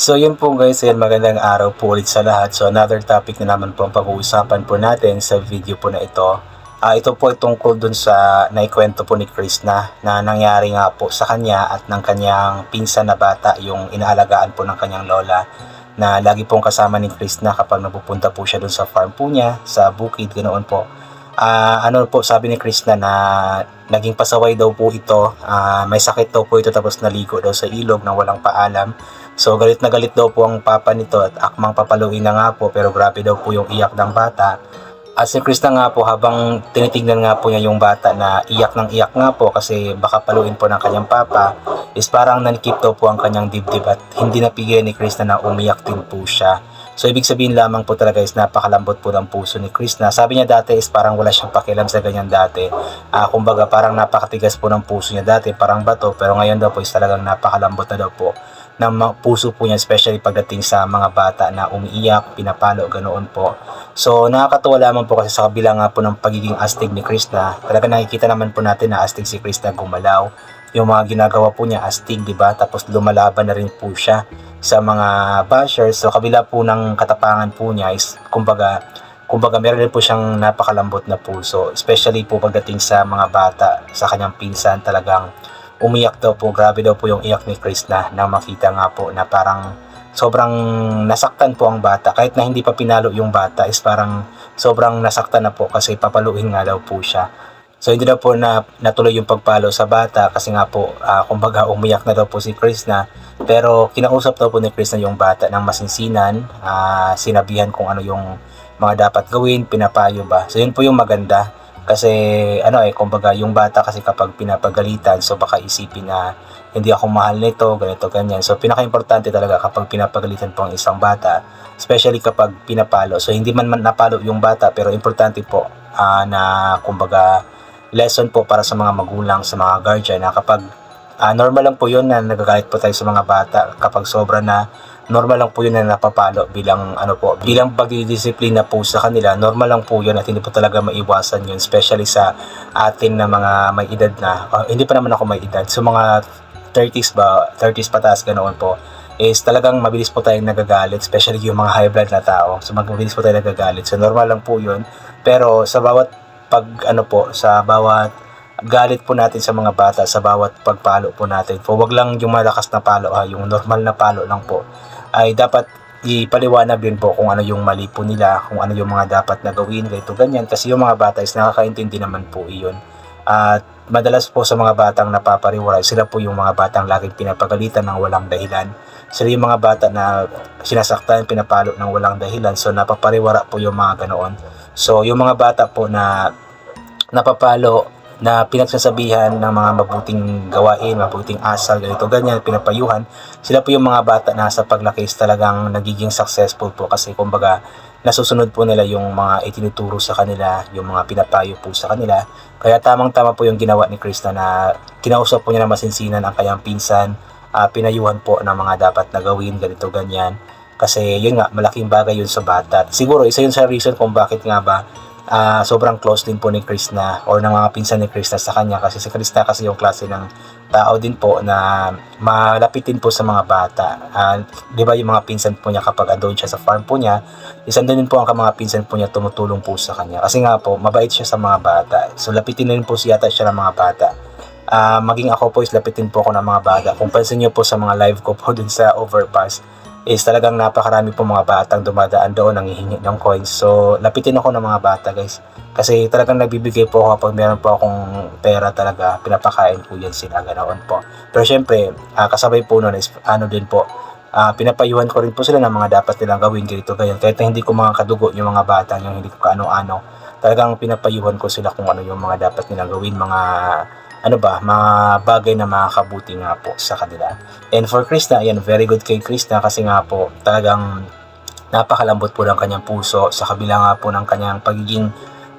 So yun po guys, ayan, magandang araw po ulit sa lahat. So another topic na naman po ang pag-uusapan po natin sa video po na ito. Ito po ay tungkol dun sa naikwento po ni Chris na nangyari nga po sa kanya at ng kanyang pinsan na bata, yung inaalagaan po ng kanyang lola, na lagi pong kasama ni Chris na kapag napupunta po siya dun sa farm po niya, sa bukid, ganoon po. Ano po sabi ni Chris na naging pasaway daw po ito, may sakit daw po ito tapos naligo daw sa ilog nang walang paalam. So galit na galit daw po ang papa nito at akmang papaluin na nga po, pero grabe daw po yung iyak ng bata. At si Chris na nga po, habang tinitignan nga po niya yung bata na iyak ng iyak nga po kasi baka paluin po ng kanyang papa, is parang nanikip daw po ang kanyang dibdib at hindi napigilan ni Chris na umiyak din po siya. So ibig sabihin lamang po talaga is napakalambot po ng puso ni Chris na. Sabi niya dati is parang wala siyang pakialam sa ganyan dati. Kumbaga parang napakatigas po ng puso niya dati, parang bato, pero ngayon daw po is talagang napakalambot na daw po ng puso po niya, especially pagdating sa mga bata na umiiyak, pinapalo, ganoon po. So nakakatuwa lamang po kasi sa kabila nga po ng pagiging astig ni Chris na, talaga nakikita naman po natin na astig si Chris na gumalaw. Yung mga ginagawa po niya astig, di ba? Tapos lumalaban na rin po siya sa mga bashers. So kabila po ng katapangan po niya is kumbaga meron din po siyang napakalambot na puso, especially po pagdating sa mga bata, sa kanyang pinsan. Talagang umiyak daw po, grabe daw po yung iyak ni Chris na nang makita nga po na parang sobrang nasaktan po ang bata. Kahit na hindi pa pinalo yung bata is parang sobrang nasaktan na po kasi papaluin nga daw po siya. So hindi daw po natuloy yung pagpalo sa bata kasi nga po kumbaga umiyak na daw po si Chris na, pero kinausap daw po ni Chris na yung bata ng masinsinan, sinabihan kung ano yung mga dapat gawin, pinapayo ba. So yun po yung maganda. Kasi kumbaga yung bata kasi kapag pinapagalitan, so baka isipin na hindi ako mahal nito, ganito, ganyan. So pinaka-importante talaga kapag pinapagalitan po ang isang bata, especially kapag pinapalo. So hindi man napalo yung bata, pero importante po na kumbaga lesson po para sa mga magulang, sa mga guardian, na kapag normal lang po yun na nagagalit po tayo sa mga bata kapag sobra na. Normal lang po yun na napapalo bilang bilang pagdidisiplina po sa kanila. Normal lang po yun at hindi po talaga maiwasan yun, especially sa atin na mga may edad na. Hindi pa naman ako may edad, so mga 30s pataas, ganoon po, is talagang mabilis po tayong nagagalit, especially yung mga high blood na tao. So mabilis po tayong nagagalit, so normal lang po yun. Pero sa bawat sa bawat galit po natin sa mga bata, sa bawat pagpalo po natin po, wag lang yung malakas na palo, yung normal na palo lang po, ay dapat ipaliwanag din po kung ano yung mali po nila, kung ano yung mga dapat na gawin, ganito, ganyan. Kasi yung mga bata is nakakaintindi naman po iyon. At madalas po sa mga batang napapariwara, sila po yung mga batang laging pinapagalitan ng walang dahilan. Sila yung mga bata na sinasaktan, pinapalo ng walang dahilan. So napapariwara po yung mga ganoon. So yung mga bata po na napapalo, na pinagsasabihan ng mga mabuting gawain, mabuting asal, ganito, ganyan, pinapayuhan, sila po yung mga bata na sa paglaki talagang nagiging successful po kasi kumbaga nasusunod po nila yung mga itinuturo sa kanila, yung mga pinapayo po sa kanila. Kaya tamang-tama po yung ginawa ni Chris na kinausap po niya na masinsinan ang kanyang pinsan, pinayuhan po ng mga dapat na gawin, ganito, ganyan. Kasi yun nga, malaking bagay yun sa bata. Siguro isa yun sa reason kung bakit nga ba sobrang close din po ni Chris na, or ng mga pinsan ni Chris na sa kanya, kasi si Chris na kasi yung klase ng tao din po na malapitin po sa mga bata. Di ba yung mga pinsan po niya kapag andun siya sa farm po niya, isang din po ang mga pinsan po niya tumutulong po sa kanya kasi nga po mabait siya sa mga bata. So lapitin din po siya ng mga bata. Maging ako po is lapitin po ako ng mga bata. Kung pansin niyo po sa mga live ko po dun sa overpass, is talagang napakarami po mga batang dumadaan doon, nanghihingi ng coins. So lapitin ako ng mga bata guys, kasi talagang nagbibigay po ako kapag meron po akong pera, talaga pinapakain po yan sila, ganoon po. Pero syempre kasabay po nun is din po, pinapayuhan ko rin po sila ng mga dapat nilang gawin, ganito, ganyan. Kahit na hindi ko mga kadugo yung mga bata, yung hindi ko kaano-ano, talagang pinapayuhan ko sila kung ano yung mga dapat nilang gawin, mga mga bagay na makakabuti nga po sa kanila. And for Krishna, ayan, very good kay Krishna kasi nga po talagang napakalambot po ng kanyang puso, sa kabila nga po ng kanyang pagiging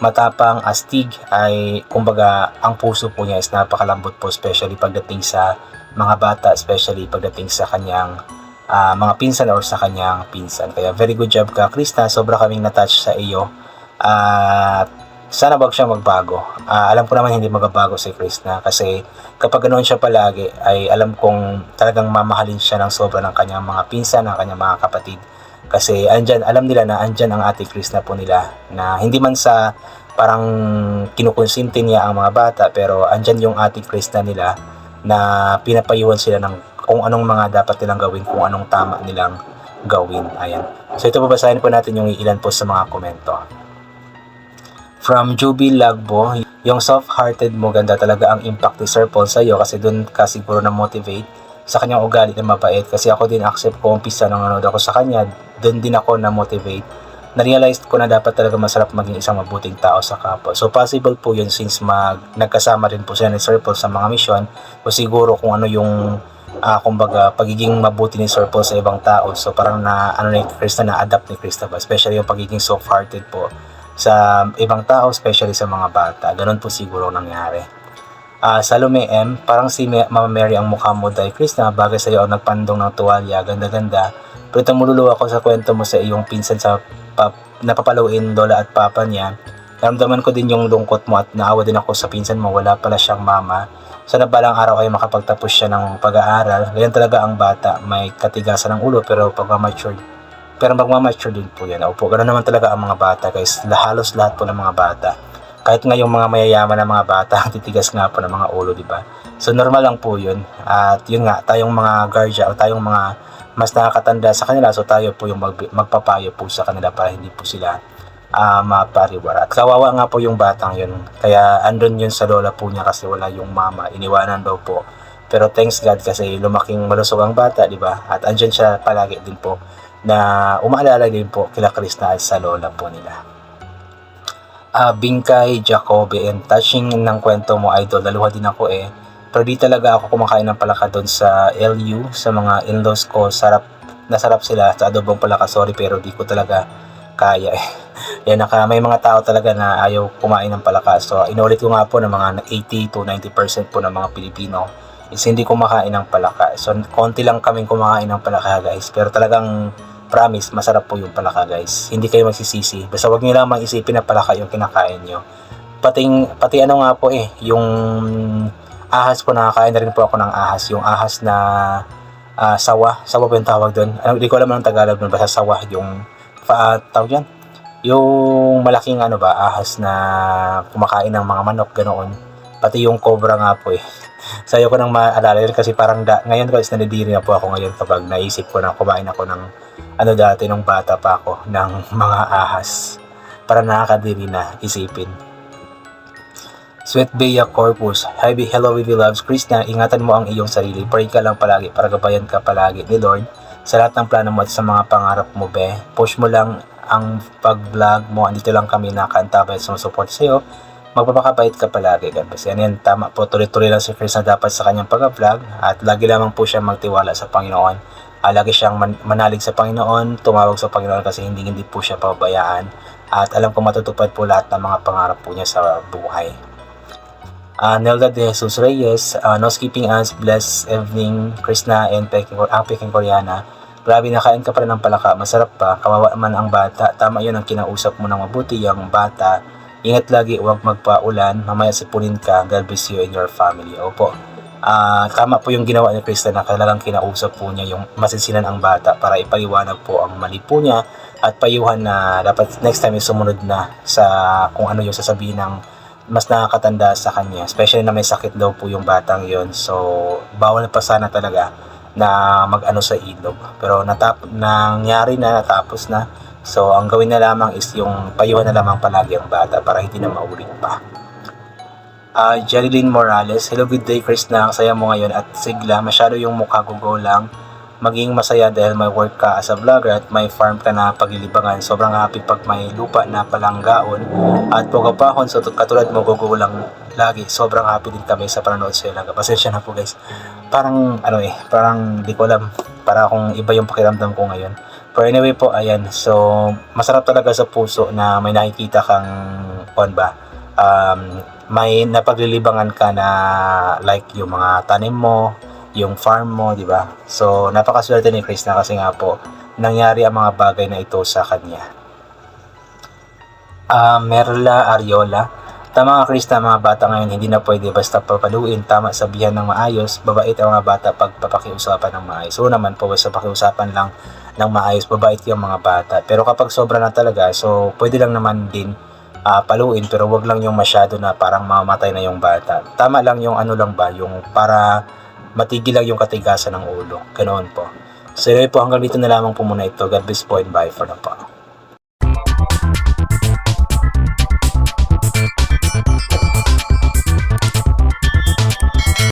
matapang, astig, ay kumbaga ang puso po niya is napakalambot po, especially pagdating sa mga bata, especially pagdating sa kanyang mga pinsan or sa kanyang pinsan. Kaya very good job ka, Krishna, sobra kaming na-touch sa iyo. At sana wag siyang magbago. Alam ko naman hindi magbabago si Krishna kasi kapag ganoon siya palagi ay alam kong talagang mamahalin siya ng sobra ng kanyang mga pinsan, ng kanyang mga kapatid. Kasi andyan, alam nila na andyan ang Ate Krishna po nila na hindi man sa parang kinukonsinti niya ang mga bata pero andyan yung Ate Krishna nila na pinapayuhan sila ng kung anong mga dapat nilang gawin, kung anong tama nilang gawin. Ayan. So ito babasahin po natin yung ilan po sa mga komento. From Jubil Lagbo, yung soft-hearted mo, ganda talaga ang impact ni Sir Paul sa iyo kasi doon ka siguro na-motivate sa kanyang ugali na mabait. Kasi ako din accept ko umpisa nang nanonood ako sa kanya, doon din ako na-motivate. Na-realize ko na dapat talaga masarap maging isang mabuting tao sa kapwa. So possible po yun since nagkasama rin po sila ni Sir Paul sa mga mission o siguro kung ano yung kumbaga pagiging mabuti ni Sir Paul sa ibang tao. So parang ni Krista na-adapt ni Krista ba, especially yung pagiging soft-hearted po sa ibang tao, especially sa mga bata. Ganun po siguro nangyari. Salome M, parang si Mama Mary ang mukha mo dahil Krishna, bagay sa iyo ang nagpandong ng tuwalya, ganda-ganda. Pero tumululuwa ako sa kwento mo sa iyong pinsan sa napapaluin lola at papa niya. Naramdaman ko din yung lungkot mo at naawa din ako sa pinsan mo, wala pala siyang mama. Sana balang araw ay makapagtapos siya ng pag-aaral. Ganyan talaga ang bata, may katigasan ng ulo pero magmamature din po yan. Opo, ganoon naman talaga ang mga bata guys. Halos lahat po ng mga bata. Kahit nga yung mga mayayaman na mga bata, titigas nga po ng mga ulo, di ba? So normal lang po yun. At yun nga, tayong mga guardian o tayong mga mas nakakatanda sa kanila, so tayo po yung magpapayo po sa kanila para hindi po sila mapariwara. At kawawa nga po yung batang yun. Kaya andun yun sa lola po niya kasi wala yung mama. Iniwanan daw po. Pero thanks God kasi lumaking malusog ang bata, di ba? At andyan siya palagi din po na umaalala din po kila Krishna at sa lola po nila. Bingkay Jacobe, and touching ng kwento mo idol, naluha din ako pero di talaga ako kumakain ng palaka doon sa LU sa mga in-laws ko. Nasarap sila sa adobong palaka, sorry pero di ko talaga kaya yan, may mga tao talaga na ayaw kumain ng palaka. So inulit ko nga po ng mga 80 to 90% po ng mga Pilipino is hindi kumakain ng palaka. So konti lang kaming kumakain ng palaka guys, pero talagang promise, masarap po yung palaka guys. Hindi kayo magsisisi. Basta wag niyo lamang isipin na palaka yung kinakain nyo. Pati ano nga po yung ahas po, nakakain na rin po ako ng ahas. Yung ahas na sawa. Sawa po yung tawag doon. Hindi ko alam ng Tagalog doon. Basta sawa yung tawag yan. Yung malaking ahas na kumakain ng mga manok, ganoon. Pati yung cobra nga po Sayo ko nang maalala yun kasi parang ngayon guys, nanidiri na po ako ngayon kapag naisip ko na kumain ako ng dati nung bata pa ako ng mga ahas. Para nakakadiri na isipin. Sweet Bea Corpus, hi, hello Vivi Loves Krishna, ingatan mo ang iyong sarili, pray ka lang palagi para gabayan ka palagi ni Lord sa lahat ng plano mo at sa mga pangarap mo be. Push mo lang ang pag-vlog mo, andito lang kami nakaantabay at sumusupport sa iyo. Magpapakabait ka palagi. Kasi yan, tama po, tuloy-tuloy lang si Krishna dapat sa kanyang pag-vlog at lagi lamang po siya magtiwala sa Panginoon. Lagi siyang manalig sa Panginoon, tumawag sa Panginoon kasi hindi po siya pabayaan at alam ko matutupad po lahat ng mga pangarap po niya sa buhay. Nelda de Jesus Reyes, no skipping us, bless evening Krishna and Peking Koreana. Grabe, nakain ka pa rin ng palaka, masarap pa, kawawa man ang bata, tama yun ang kinausap mo ng mabuti yung bata. Ingat lagi, huwag magpaulan, mamaya sipunin ka, God bless you and your family. Opo. Tama po yung ginawa ni Krista na talagang kinausap po niya yung masinsinan ang bata para ipaliwanag po ang mali po niya at payuhan na dapat next time sumunod na sa kung ano yung sasabihin ng mas nakakatanda sa kanya, especially na may sakit daw po yung batang yon. So bawal pa sana talaga na mag-ano sa ilog, pero nangyari na, natapos na. So ang gawin na lamang is yung payuhan na lamang palagi ang bata para hindi na maulit pa. Jerilyn Morales, hello, good day Krishna, ang saya mo ngayon at sigla, masyado yung mukha gugo lang. Maging masaya dahil may work ka as a vlogger at may farm ka na paglilibangan. Sobrang happy pag may lupa na palanggaon at pagkapahon. So katulad mo, gugo lang lagi. Sobrang happy din kami sa panonood sa ilaga. Pasensya na po guys. Parang parang di ko alam. Para kung iba yung pakiramdam ko ngayon. Pero anyway po, ayan. So masarap talaga sa puso na may nakikita kang may napaglilibangan ka na like yung mga tanim mo, yung farm mo, di ba? So napakaswerte ni Krishna kasi nga po nangyari ang mga bagay na ito sa kanya. Merla Ariola. Tama nga Chris na mga bata ngayon hindi na pwede basta papaluin, tama sabihan ng maayos, babait ang mga bata pag papakiusapan ng maayos. So naman po basta pakiusapan lang ng maayos, babait yung mga bata. Pero kapag sobra na talaga, so pwede lang naman din paluin pero wag lang yung masyado na parang mamamatay na yung bata. Tama lang yung ano lang ba, yung para matigil lang yung katigasan ng ulo. Ganoon po. So anyway po, hanggang dito na lamang po muna ito. God bless po and bye for now po.